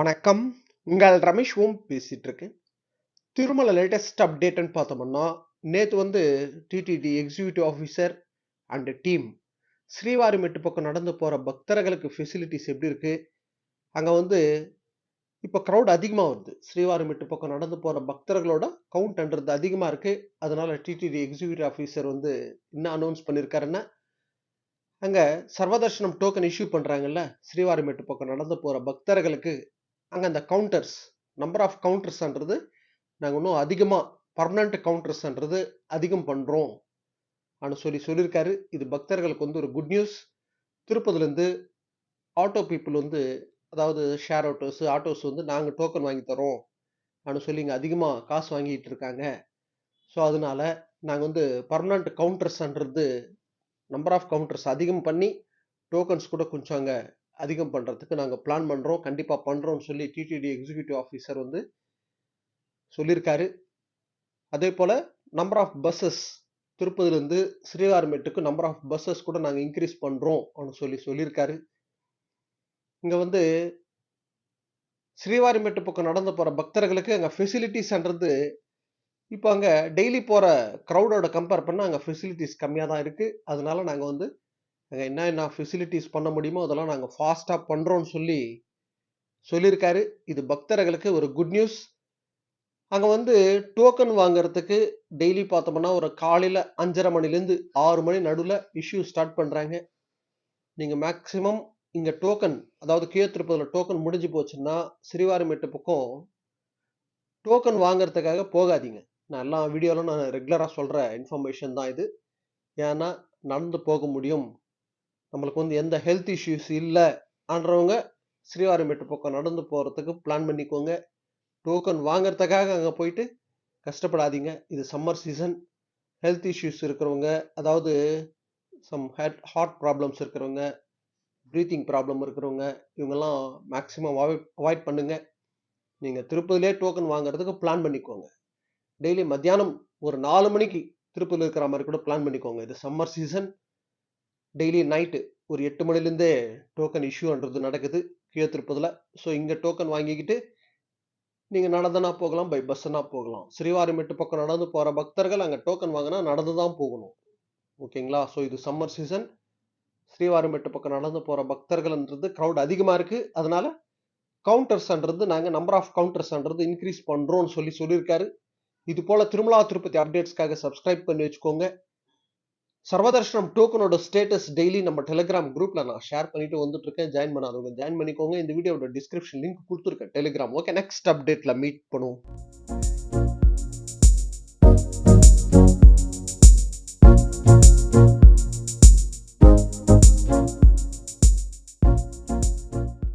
வணக்கம். உங்கள் ரமேஷ் ஓம் பேசிட்டு இருக்கேன். திருமலை லேட்டஸ்ட் அப்டேட்னு பார்த்தோம்னா, நேத்து வந்து TTD executive officer and team Srivarimettu பக்கம் நடந்து போற பக்தர்களுக்கு ஃபெசிலிட்டிஸ் எப்படி இருக்கு? அங்க வந்து இப்ப கிரவுட் அதிகமா வருது. ஸ்ரீவாரிமெட்டு பக்கம் நடந்து போற பக்தர்களோட கவுண்ட்ன்றது அதிகமா இருக்கு. அதனால டிடிடி எக்ஸிக்யூட்டிவ் ஆஃபீசர் வந்து என்ன அனௌன்ஸ் பண்ணியிருக்காருன்னா, அங்க சர்வதர்ஷனம் டோக்கன் இஷ்யூ பண்றாங்கல்ல, ஸ்ரீவாரிமெட்டு பக்கம் நடந்து போற பக்தர்களுக்கு அங்க அந்த கவுண்டர்ஸ் நம்பர் ஆஃப் கவுண்டர்ஸ்ன்றது நாங்க இன்னும் அதிகமா பர்மனன்ட் கவுண்டர்ஸ்ன்றது அதிகம் பண்றோம் சொல்லியிருக்காரு. இது பக்தர்களுக்கு வந்து ஒரு குட் நியூஸ். திருப்பதில இருந்து ஆட்டோ பீப்புள் வந்து அதாவது ஷேர் ஆட்டோஸ் வந்து நாங்க டோக்கன் வாங்கி தரோம் சொல்லி இங்க அதிகமா காசு வாங்கிட்டு இருக்காங்க. ஸோ அதனால நாங்க வந்து பர்மனன்ட் கவுண்டர்ஸ்ன்றது நம்பர் ஆஃப் கவுண்டர்ஸ் அதிகம் பண்ணி டோக்கன்ஸ் கூட கொஞ்சம் அங்க அதிகம் பண்றதுக்கு நாங்க பிளான் பண்றோம். கண்டிப்பா பண்றோம்னு சொல்லி டிடிடி எக்ஸிக்யூட்டிவ் ஆஃபீசர் வந்து சொல்லியிருக்காரு. அதே போல நம்பர் ஆஃப் பஸ்ஸஸ் திருப்பதிலிருந்து ஸ்ரீவாரிமெட்டுக்கு நம்பர் ஆஃப் பஸ்ஸஸ் கூட நாங்க இன்க்ரீஸ் பண்றோம் சொல்லியிருக்காரு. இங்க வந்து ஸ்ரீவாரிமெட்டு பக்கம் நடந்து போற பக்தர்களுக்கு அங்க ஃபெசிலிட்டிஸ்ன்றது இப்போ அங்க டெய்லி போற கிரௌடோட கம்பேர் பண்ணா அங்க ஃபெசிலிட்டிஸ் கம்மியா தான் இருக்கு. அதனால நாங்க வந்து அங்க என்ன ஃபெசிலிட்டிஸ் பண்ண முடியுமோ அதெல்லாம் நாங்க ஃபாஸ்டா பண்றோம்னு சொல்லியிருக்காரு. இது பக்தர்களுக்கு ஒரு குட் நியூஸ். அங்க வந்து டோக்கன் வாங்குறதுக்கு டெய்லி பார்த்தோம்னா ஒரு காலையில 5:30 மணிலேருந்து 6 மணி நடுவுல இஷ்யூ ஸ்டார்ட் பண்றாங்க. நீங்க மேக்ஸிமம் இங்க டோக்கன் அதாவது திருப்பதில டோக்கன் முடிஞ்சு போச்சுன்னா ஸ்ரீவாரிமெட்டு பக்கம் டோக்கன் வாங்குறதுக்காக போகாதீங்க. நான் எல்லா வீடியோலும் நான் ரெகுலரா சொல்ற இன்ஃபர்மேஷன் தான் இது. ஏன்னா நடந்து போக முடியும். நம்மளுக்கு வந்து எந்த ஹெல்த் இஷ்யூஸ் இல்லன்றவங்க ஸ்ரீவாரிமெட்டு பக்கம் நடந்து போறதுக்கு பிளான் பண்ணிக்கோங்க. டோக்கன் வாங்குறதுக்காக அங்க போயிட்டு கஷ்டப்படாதீங்க. இது சம்மர் சீசன். ஹெல்த் இஷ்யூஸ் இருக்கிறவங்க, அதாவது ஹார்ட் ப்ராப்ளம்ஸ் இருக்கிறவங்க, பிரீத்திங் ப்ராப்ளம் இருக்கிறவங்க, இவங்கெல்லாம் மேக்ஸிமம் அவாய்ட் பண்ணுங்க. நீங்க திருப்பதிலே டோக்கன் வாங்குறதுக்கு பிளான் பண்ணிக்கோங்க. டெய்லி மத்தியானம் ஒரு 4 மணிக்கு திருப்பதில இருக்கிற மாதிரி கூட பிளான் பண்ணிக்கோங்க. இது சம்மர் சீசன். டெய்லி நைட்டு ஒரு 8 மணிலேருந்தே டோக்கன் இஷ்யூன்றது நடக்குது திருப்பதில. ஸோ இங்க டோக்கன் வாங்கிக்கிட்டு நீங்க நடந்துனா போகலாம், பை பஸ்ஸுனா போகலாம். ஸ்ரீவாரிமெட்டு பக்கம் நடந்து போற பக்தர்கள் அங்க டோக்கன் வாங்குனா நடந்து தான் போகணும். ஓகேங்களா? ஸோ இது சம்மர் சீசன். ஸ்ரீவாரிமெட்டு பக்கம் நடந்து போற பக்தர்கள்ன்றது கிரவுட் அதிகமா இருக்கு. அதனால கவுண்டர்ஸ்ன்றது நாங்க நம்பர் ஆஃப் கவுண்டர்ஸ்ன்றது இன்க்ரீஸ் பண்றோம்னு சொல்லியிருக்காரு. இது போல திருமலா திருப்பதி அப்டேட்ஸ்க்காக சப்ஸ்கிரைப் பண்ணி வச்சுக்கோங்க. சர்வதர்ஷனம் டோக்கனோட ஸ்டேட்டஸ் டெய்லி நம்ம டெலிகிராம் குரூப்ல நான் ஷேர் பண்ணிட்டு வந்துட்டு இருக்கேன். ஜாயின் பண்ணாதவங்க ஜாயின் பண்ணிக்கோங்க. இந்த வீடியோட டிஸ்கிரிப்ஷன் லிங்க் கொடுத்துருக்கேன் டெலிகிராம். ஓகே, நெக்ஸ்ட் அப்டேட்ல மீட் பண்ணுவோம்.